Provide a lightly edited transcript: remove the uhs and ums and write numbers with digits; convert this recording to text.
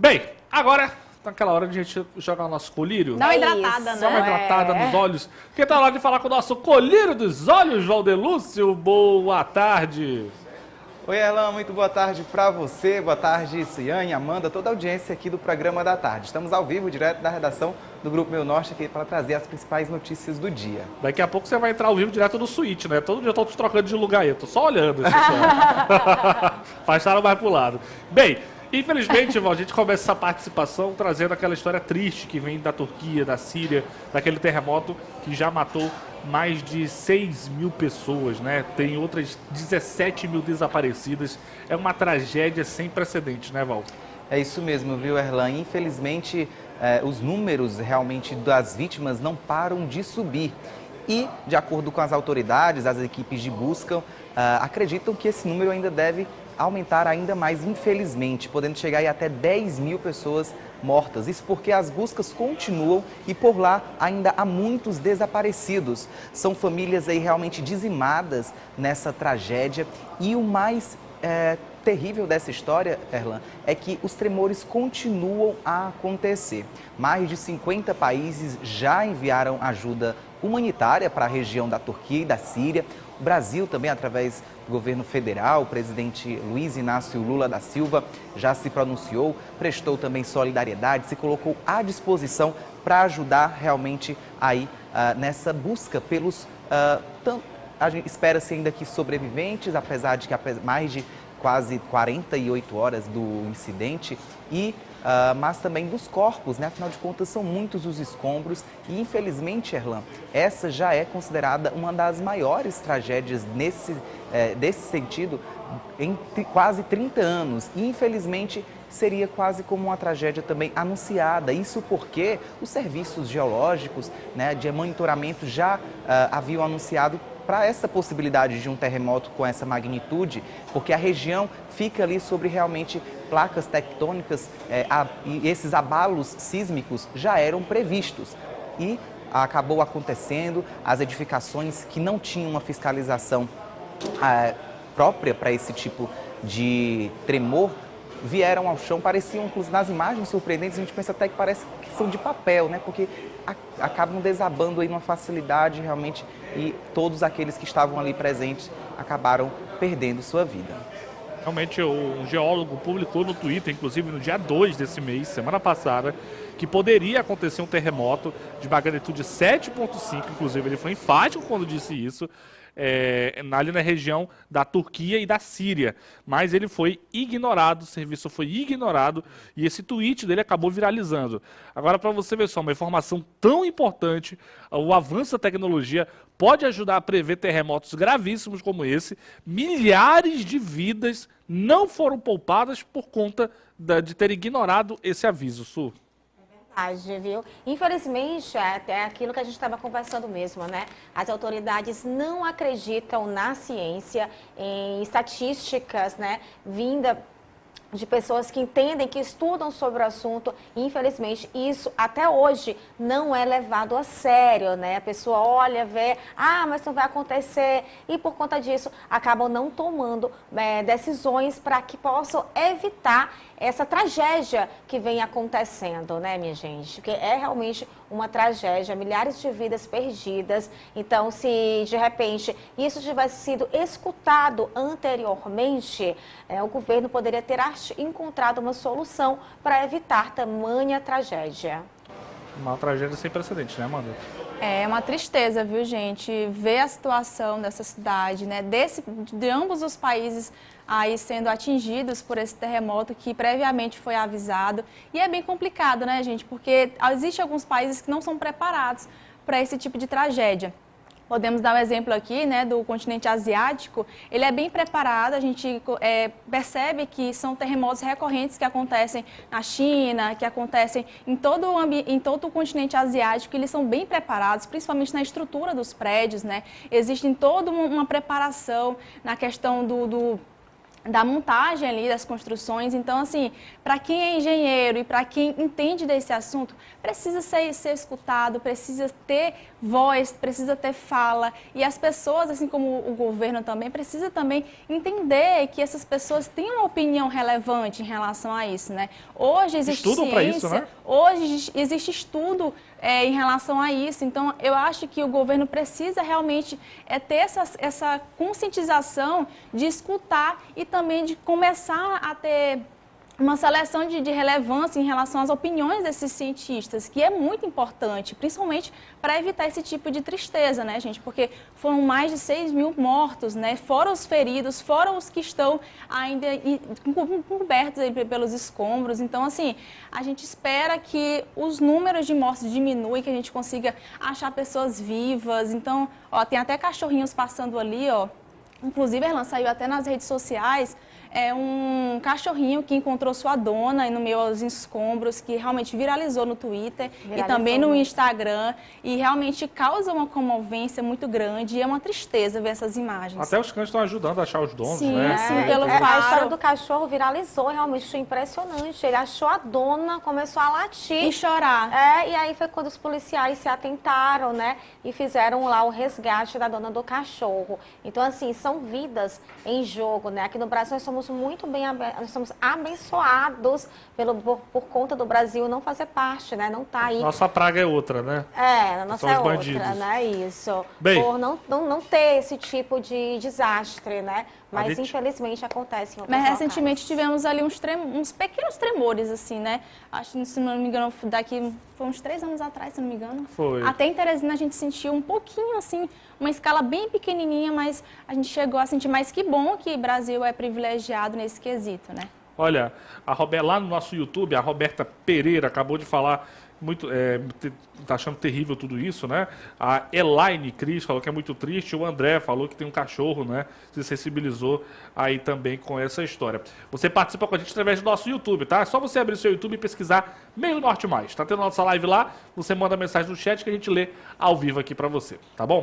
Bem, agora tá aquela hora de a gente jogar o nosso colírio. Dá uma hidratada, Dá uma né? hidratada nos olhos. Porque tá na hora de falar com o nosso colírio dos olhos, Valdelúcio. Boa tarde. Oi, Erlan, muito boa tarde para você, boa tarde, Ciane, Amanda, toda a audiência aqui do programa da tarde. Estamos ao vivo, direto da redação do Grupo Meu Norte, aqui para trazer as principais notícias do dia. Daqui a pouco você vai entrar ao vivo direto do suíte, né? Todo dia eu tô te trocando de lugar aí, eu tô só olhando. Afastaram mais pro lado. Bem, infelizmente, Val, a gente começa essa participação trazendo aquela história triste que vem da Turquia, da Síria, daquele terremoto que já matou mais de 6 mil pessoas, né? Tem outras 17 mil desaparecidas. É uma tragédia sem precedentes, né, Val? É isso mesmo, viu, Erlan? Infelizmente, os números realmente das vítimas não param de subir. E, de acordo com as autoridades, as equipes de busca acreditam que esse número ainda deve aumentar ainda mais, infelizmente, podendo chegar aí até 10 mil pessoas mortas. Isso porque as buscas continuam e por lá ainda há muitos desaparecidos. São famílias aí realmente dizimadas nessa tragédia e o mais terrível dessa história, Erlan, é que os tremores continuam a acontecer. Mais de 50 países já enviaram ajuda humanitária para a região da Turquia e da Síria. O Brasil também, através do governo federal, o presidente Luiz Inácio Lula da Silva já se pronunciou, prestou também solidariedade, se colocou à disposição para ajudar realmente aí nessa busca pelos... Espera-se ainda que sobreviventes, apesar de que mais de quase 48 horas do incidente, mas também dos corpos, né? Afinal de contas, são muitos os escombros e, infelizmente, Erlan, essa já é considerada uma das maiores tragédias desse sentido em quase 30 anos. E, infelizmente, seria quase como uma tragédia também anunciada. Isso porque os serviços geológicos, né, de monitoramento já haviam anunciado para essa possibilidade de um terremoto com essa magnitude, porque a região fica ali sobre realmente placas tectônicas e esses abalos sísmicos já eram previstos. E acabou acontecendo, as edificações que não tinham uma fiscalização própria para esse tipo de tremor, vieram ao chão, pareciam, nas imagens surpreendentes, a gente pensa até que parece que são de papel, né? Porque acabam desabando aí numa facilidade realmente e todos aqueles que estavam ali presentes acabaram perdendo sua vida. Realmente, o geólogo publicou no Twitter, inclusive no dia 2 desse mês, semana passada, que poderia acontecer um terremoto de magnitude 7,5, inclusive ele foi enfático quando disse isso, ali na região da Turquia e da Síria, mas ele foi ignorado, o serviço foi ignorado e esse tweet dele acabou viralizando. Agora, para você ver só, uma informação tão importante, o avanço da tecnologia pode ajudar a prever terremotos gravíssimos como esse. Milhares de vidas não foram poupadas por conta de ter ignorado esse aviso, Su. Viu? Infelizmente, é até aquilo que a gente estava conversando mesmo, né? As autoridades não acreditam na ciência, em estatísticas, né, vinda de pessoas que entendem, que estudam sobre o assunto. E, infelizmente, isso até hoje não é levado a sério, né? A pessoa olha, vê, mas não vai acontecer. E, por conta disso, acabam não tomando decisões para que possam evitar essa tragédia que vem acontecendo, né, minha gente? Porque é realmente uma tragédia, milhares de vidas perdidas. Então, se de repente isso tivesse sido escutado anteriormente, o governo poderia ter encontrado uma solução para evitar tamanha tragédia. Uma tragédia sem precedentes, né, Amanda? É uma tristeza, viu, gente, ver a situação dessa cidade, né, de ambos os países aí sendo atingidos por esse terremoto que previamente foi avisado. E é bem complicado, né, gente, porque existem alguns países que não são preparados para esse tipo de tragédia. Podemos dar um exemplo aqui, né, do continente asiático. Ele é bem preparado, a gente percebe que são terremotos recorrentes que acontecem na China, que acontecem em todo o continente asiático. Eles são bem preparados, principalmente na estrutura dos prédios, né? Existe toda uma preparação na questão da montagem ali das construções. Então, assim, para quem é engenheiro e para quem entende desse assunto, precisa ser escutado, precisa ter voz, precisa ter fala. E as pessoas, assim como o governo também, precisa também entender que essas pessoas têm uma opinião relevante em relação a isso, né? Hoje existe Estudam para isso, né? Hoje existe estudo em relação a isso. Então, eu acho que o governo precisa realmente ter essa conscientização de escutar e também de começar a ter uma seleção de relevância em relação às opiniões desses cientistas, que é muito importante, principalmente para evitar esse tipo de tristeza, né, gente? Porque foram mais de 6.000 mortos, né? Fora os feridos, fora os que estão ainda cobertos aí pelos escombros. Então, assim, a gente espera que os números de mortes diminuem, que a gente consiga achar pessoas vivas. Então, ó, tem até cachorrinhos passando ali, ó. Inclusive, Erlan, saiu até nas redes sociais um cachorrinho que encontrou sua dona no meio aos escombros, que realmente viralizou no Twitter e também no Instagram, e realmente causa uma comovência muito grande e é uma tristeza ver essas imagens. Até os cães estão ajudando a achar os donos, sim, né? Sim, pelo faro. A história do cachorro viralizou, realmente foi impressionante. Ele achou a dona, começou a latir. E chorar. E aí foi quando os policiais se atentaram, né? E fizeram lá o resgate da dona do cachorro. Então, assim, são vidas em jogo, né? Aqui no Brasil nós somos muito bem, nós somos abençoados por conta do Brasil não fazer parte, né? Não tá aí. Nossa praga é outra, né? A nossa é outra, bandidos. né? Isso. Bem, por não ter esse tipo de desastre, né? Mas infelizmente acontece em outros Mas recentemente locais. tivemos ali uns pequenos tremores, assim, né? Acho que, se não me engano, foi uns 3 anos atrás, se não me engano. Foi. Até em Teresina a gente sentiu um pouquinho, assim, uma escala bem pequenininha, mas a gente chegou a sentir. Mas que bom que o Brasil é privilegiado nesse quesito, né? Olha, lá no nosso YouTube, a Roberta Pereira acabou de falar tá achando terrível tudo isso, né? A Elaine Cris falou que é muito triste. O André falou que tem um cachorro, né? Se sensibilizou aí também com essa história. Você participa com a gente através do nosso YouTube, tá? É só você abrir seu YouTube e pesquisar Meio Norte Mais. Tá tendo nossa live lá, você manda mensagem no chat que a gente lê ao vivo aqui pra você, tá bom?